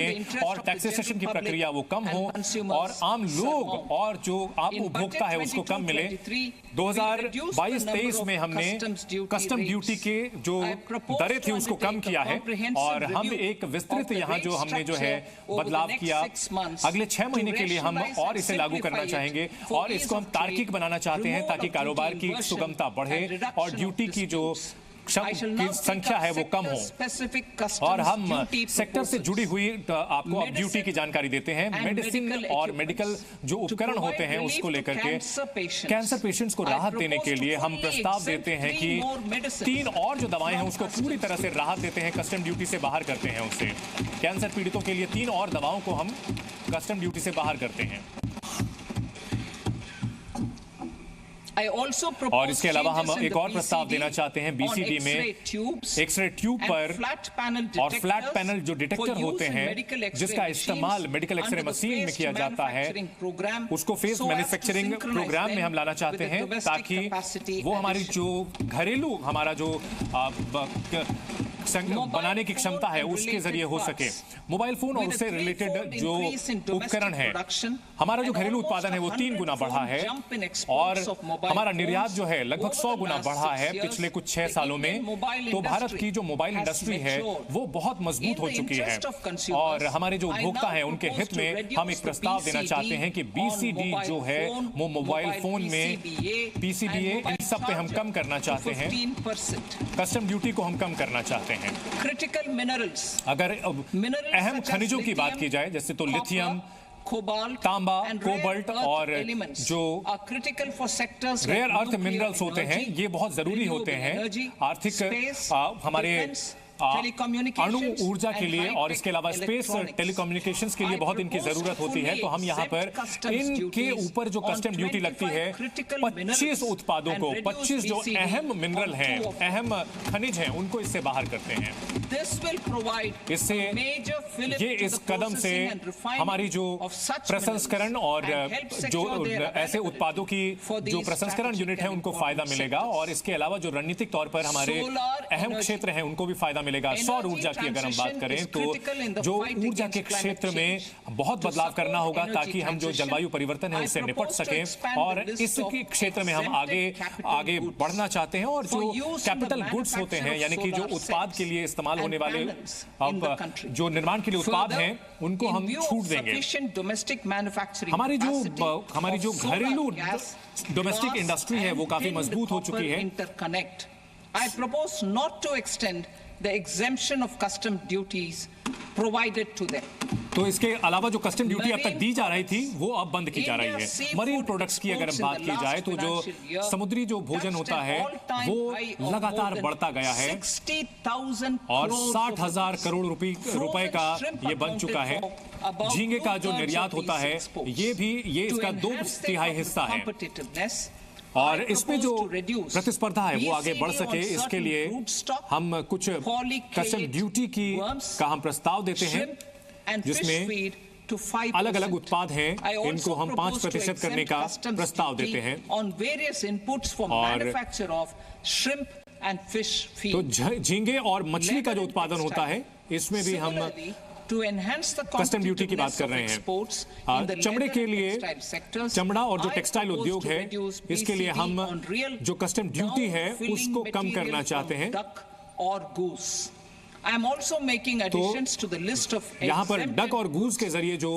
रहें और टैक्सेशन की प्रक्रिया वो कम हो और आम लोग और जो आम उपभोक्ता है उसको कम मिले। 2022-23 में हमने कस्टम ड्यूटी के जो दरें थी उसको कम किया है और हम एक विस्तृत यहाँ जो हमने जो है बदलाव किया, अगले 6 महीने के लिए हम और इसे लागू करना चाहेंगे और इसको हम तार्किक बनाना चाहते हैं ताकि कारोबार की सुगमता बढ़े और ड्यूटी की जो की संख्या है वो कम हो। और हम सेक्टर से जुड़ी हुई आपको अब ड्यूटी की जानकारी देते हैं। मेडिसिन और मेडिकल जो उपकरण होते हैं उसको लेकर के कैंसर पेशेंट्स को राहत देने के लिए हम प्रस्ताव देते हैं कि 3 और जो दवाएं हैं उसको पूरी तरह से राहत देते हैं, कस्टम ड्यूटी से बाहर करते हैं उससे। कैंसर पीड़ितों के लिए 3 और दवाओं को हम कस्टम ड्यूटी से बाहर करते हैं। और इसके अलावा हम एक और प्रस्ताव देना चाहते हैं बीसीडी में एक्सरे ट्यूब पर और फ्लैट पैनल जो डिटेक्टर होते हैं जिसका इस्तेमाल मेडिकल एक्सरे मशीन में किया जाता है, उसको फेस मैन्युफैक्चरिंग प्रोग्राम में हम लाना चाहते हैं ताकि वो हमारी जो घरेलू हमारा जो बनाने की क्षमता है उसके जरिए हो सके। मोबाइल फोन और उससे रिलेटेड जो उपकरण है, हमारा जो घरेलू उत्पादन है वो 3 गुना बढ़ा है और हमारा निर्यात जो है लगभग 100 गुना बढ़ा है पिछले कुछ 6 सालों में। तो भारत की जो मोबाइल इंडस्ट्री है वो बहुत मजबूत हो चुकी है और हमारे जो उपभोक्ता हैं उनके हित में हम एक प्रस्ताव देना चाहते हैं कि बीसीडी जो है वो मोबाइल फोन में पीसीबीए इन सब पे हम कम करना चाहते हैं, कस्टम ड्यूटी को हम कम करना चाहते हैं। क्रिटिकल मिनरल्स, अगर अहम खनिजों की बात की जाए जैसे तो लिथियम, तांबा, कोबाल्ट और जो रेयर अर्थ मिनरल्स होते हैं ये बहुत जरूरी होते हैं आर्थिक हमारे अणु ऊर्जा के लिए और इसके अलावा स्पेस टेलीकम्युनिकेशंस के लिए बहुत इनकी जरूरत होती है। तो हम यहाँ पर इनके ऊपर जो कस्टम ड्यूटी लगती है 25 उत्पादों को, 25 जो अहम मिनरल हैं, अहम खनिज हैं, उनको इससे बाहर करते हैं। इससे ये इस कदम से हमारी जो प्रसंस्करण और जो ऐसे उत्पादों की जो प्रसंस्करण यूनिट है उनको फायदा मिलेगा और इसके अलावा जो रणनीतिक तौर पर हमारे अहम क्षेत्र हैं उनको भी फायदा मिलेगा। सौर ऊर्जा की अगर हम बात करें तो जो ऊर्जा के क्षेत्र में बहुत बदलाव करना होगा ताकि हम जो जलवायु परिवर्तन है उससे निपट सकें और इस क्षेत्र में हम आगे बढ़ना चाहते हैं। और जो कैपिटल गुड्स होते हैं यानी कि जो उत्पाद के लिए इस्तेमाल होने वाले जो निर्माण के लिए उत्पाद हैं उनको हम छूट देंगे। हमारी जो घरेलू डोमेस्टिक इंडस्ट्री है वो काफी मजबूत हो चुकी है। I propose not to extend the exemption of custom duties provided to them. तो इसके अलावा जो कस्टम ड्यूटी अब तक दी जा रही थी वो अब बंद की जा रही है। मरीन प्रोडक्ट्स की अगर हम बात की जाए तो जो समुद्री जो भोजन होता है वो लगातार बढ़ता गया है और 60,000 करोड़ रुपए का ये बन चुका है। झींगे का जो निर्यात होता है ये इसका 2/3 हिस्सा है और इसमें जो प्रतिस्पर्धा है वो आगे बढ़ सके इसके लिए हम कुछ कस्टम ड्यूटी का हम प्रस्ताव देते हैं जिसमें अलग अलग उत्पाद हैं इनको हम 5% करने का प्रस्ताव देते हैं। और तो झींगे और मछली का जो उत्पादन होता है इसमें भी हम कस्टम ड्यूटी की बात कर रहे हैं। चमड़े के लिए चमड़ा और जो टेक्सटाइल उद्योग है इसके लिए हम जो कस्टम ड्यूटी है उसको कम करना चाहते हैं। तो यहाँ पर डक और गूस के जरिए जो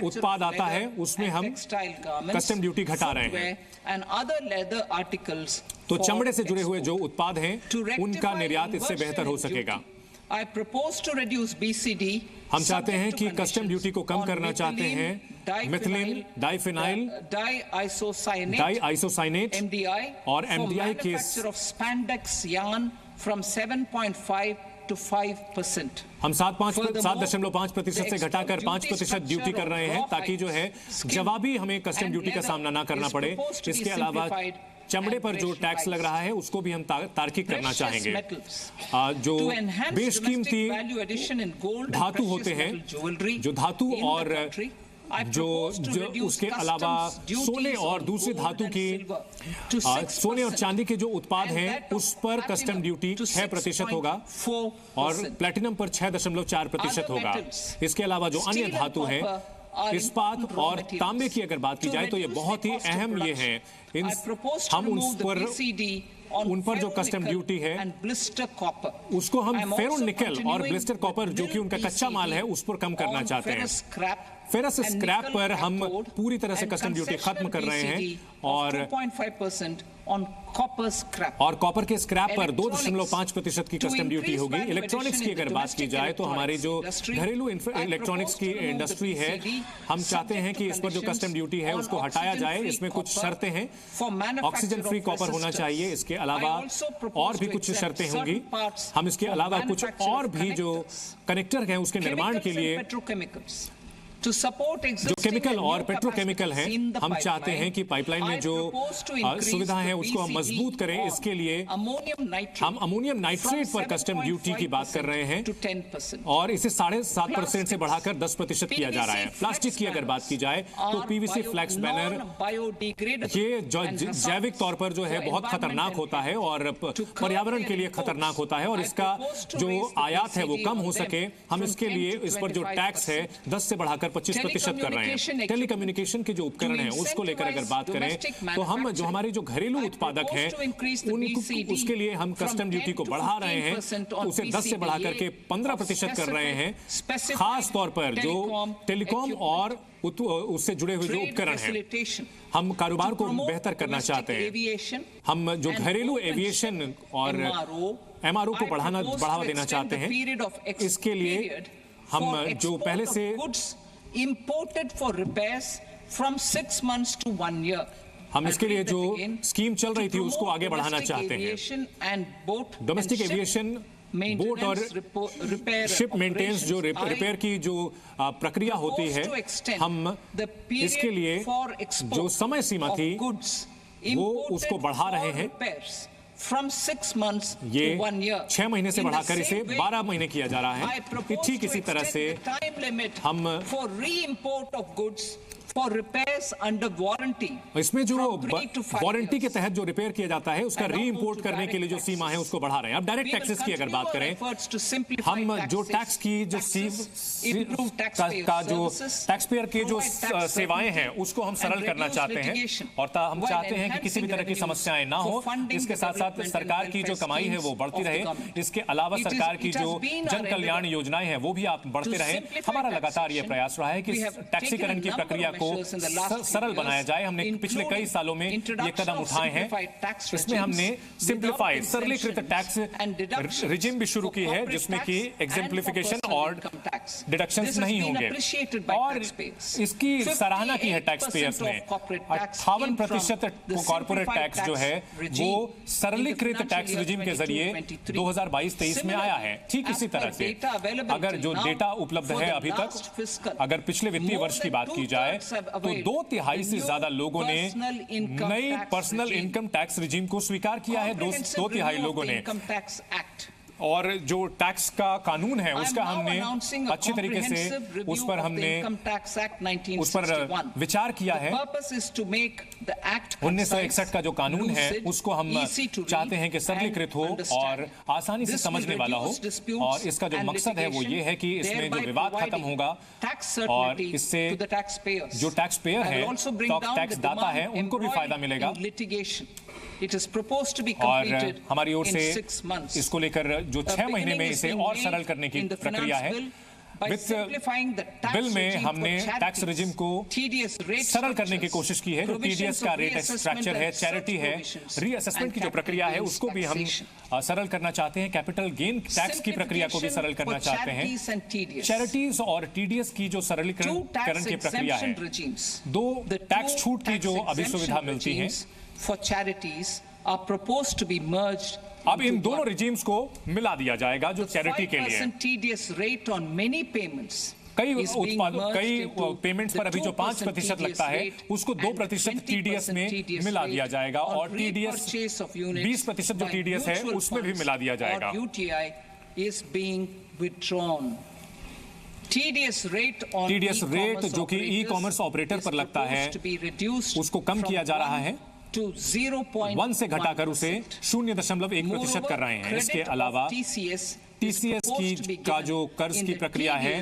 उत्पाद आता है उसमें हम कस्टम ड्यूटी घटा रहे हैं। तो चमड़े से जुड़े हुए जो उत्पाद हैं उनका निर्यात इससे बेहतर हो सकेगा। I propose to reduce BCD. हम चाहते हैं कि कस्टम ड्यूटी को कम करना चाहते हैं मिथिलीन, डाइफिनाइल, डाइआइसोसाइनेट और MDI के हम 7.5% से घटाकर 5% ड्यूटी कर रहे हैं ताकि जो है जवाबी हमें कस्टम ड्यूटी का सामना ना करना पड़े। इसके अलावा चमड़े पर जो टैक्स लग रहा है उसको भी हम तार्किक करना चाहेंगे। जो बेशकीमती धातु होते हैं, जो धातु और जो उसके अलावा सोने और दूसरी धातु की सोने और चांदी के जो उत्पाद हैं उस पर कस्टम ड्यूटी 6% होगा और प्लेटिनम पर 6.4% होगा। इसके अलावा जो अन्य धातु हैं, इस्पात और तांबे की अगर बात की जाए तो ये बहुत ही अहम ये है। उन पर जो कस्टम ड्यूटी है उसको हम फेरो निकल और ब्लिस्टर कॉपर जो कि उनका कच्चा माल है उस पर कम करना चाहते हैं। फेरस स्क्रैप पर हम पूरी तरह से कस्टम ड्यूटी खत्म कर रहे हैं और कॉपर के स्क्रैप पर 2.5% की कस्टम ड्यूटी होगी। इलेक्ट्रॉनिक्स की अगर बात की जाए तो हमारी जो घरेलू इलेक्ट्रॉनिक्स की इंडस्ट्री है, हम चाहते हैं कि इस पर जो कस्टम ड्यूटी है उसको हटाया जाए। इसमें कुछ शर्तें हैं, ऑक्सीजन फ्री कॉपर होना चाहिए, इसके अलावा और भी कुछ शर्तें होंगी। हम इसके अलावा कुछ और भी जो कनेक्टर हैं उसके निर्माण के लिए जो केमिकल और पेट्रोकेमिकल हैं, हम चाहते हैं कि पाइपलाइन में जो सुविधाएं हैं उसको हम मजबूत करें। इसके लिए हम अमोनियम नाइट्रेट पर कस्टम ड्यूटी की बात कर रहे हैं और इसे 7.5% से बढ़ाकर 10% किया जा रहा है। प्लास्टिक की अगर बात की जाए तो पीवीसी फ्लैक्स बैनर ये जैविक तौर पर जो है बहुत खतरनाक होता है और पर्यावरण के लिए खतरनाक होता है और इसका जो आयात है वो कम हो सके, हम इसके लिए इस पर जो टैक्स है 10 से बढ़ाकर 25% कर रहे हैं। टेलीकम्युनिकेशन के जो उपकरण हैं उसको लेकर अगर बात करें तो हम जो हमारे जो घरेलू उत्पादक हैं उनको उसके लिए हम कस्टम ड्यूटी को बढ़ा रहे हैं, उसे 10 से बढ़ाकर के 15% कर रहे हैं। खास तौर पर जो टेलीकॉम और उससे जुड़े हुए जो उपकरण हैं, हम कारोबार को बेहतर करना चाहते हैं। हम जो घरेलू एविएशन और एमआरओ को बढ़ावा देना चाहते हैं। इसके लिए हम जो पहले से imported for repairs from 6 months to 1 year, हम इसके लिए जो स्कीम चल रही थी उसको आगे बढ़ाना चाहते हैं। डोमेस्टिक एविएशन, बोट और शिप मेंटेनेंस जो रिपेयर की जो प्रक्रिया होती है, हम इसके लिए जो समय सीमा थी वो उसको बढ़ा रहे हैं। From 6 months ये to 1 year, 6 महीने से बढ़ाकर इसे 12 महीने किया जा रहा है। ठीक इसी तरह से हम for re-import of goods for repairs under warranty, इसमें जो वारंटी के तहत जो रिपेयर किया जाता है उसका री इंपोर्ट करने के लिए जो सीमा है उसको बढ़ा रहे हैं। अब डायरेक्ट टैक्सेस की अगर बात करें, हम जो टैक्स की जो का जो टैक्स पेयर के जो सेवाएं हैं उसको हम सरल करना चाहते हैं और हम चाहते हैं कि किसी भी तरह की समस्याएं ना हो। इसके साथ साथ सरकार की जो कमाई है वो बढ़ती रहे। इसके अलावा सरकार की जो जन कल्याण योजनाएं हैं वो भी आप बढ़ते रहे। हमारा लगातार ये प्रयास रहा है कि टैक्सीकरण की प्रक्रिया को सरल बनाया जाए। हमने पिछले कई सालों में ये कदम उठाए हैं। इसमें हमने सिंप्लीफाइड सरलीकृत टैक्स रिजिम भी शुरू की है जिसमें कि एग्जेम्प्लिफिकेशन और डिडक्शंस नहीं होंगे और इसकी सराहना की है टैक्स पेयर्स ने। 58% कॉर्पोरेट टैक्स जो है वो सरलीकृत टैक्स रिजिम के जरिए 2022-23 में आया है। ठीक इसी तरह से अगर जो डेटा उपलब्ध है अभी तक, अगर पिछले वित्तीय वर्ष की बात की जाए तो 2/3 से ज्यादा लोगों ने नई पर्सनल इनकम टैक्स रिजीम को स्वीकार किया है। 2/3 लोगों ने। और जो टैक्स का कानून है उसका हमने अच्छी तरीके से उस पर विचार किया है। 1961 का जो कानून है उसको हम चाहते हैं कि सरलीकृत हो और आसानी से समझने वाला हो और इसका जो मकसद है वो ये है कि इसमें जो विवाद खत्म होगा और इससे जो टैक्स पेयर है, टैक्स दाता है, उनको भी फायदा मिलेगा। और हमारी ओर से इसको लेकर जो 6 महीने में इसे और सरल करने की प्रक्रिया है। बिल में हमने टैक्स रिजिम को सरल करने की कोशिश की है। जो टीडीएस का रेट स्ट्रक्चर है, चैरिटी है, रीअसेसमेंट की जो प्रक्रिया है उसको भी हम सरल करना चाहते हैं। कैपिटल गेन टैक्स की प्रक्रिया को भी सरल करना चाहते हैं। चैरिटीज और टीडीएस की जो सरलीकरण की प्रक्रिया है, 2 टैक्स छूट की जो अभी सुविधा मिलती है, for charities are proposed to be merged. अब इन दोनों रिजीम्स को मिला दिया जाएगा जो चैरिटी के लिए। 5% TDS rate on many payments. कई पेमेंट्स पर अभी जो 5% लगता है उसको 2% TDS में मिला दिया जाएगा और TDS 20% जो TDS है उसमें भी मिला दिया जाएगा। UTI is being withdrawn. TDS rate जो कि ई कॉमर्स ऑपरेटर पर लगता है उसको कम किया जा रहा है, 1 से घटाकर उसे 0.1% कर रहे हैं। इसके अलावा TCS की का जो कर्ज की प्रक्रिया है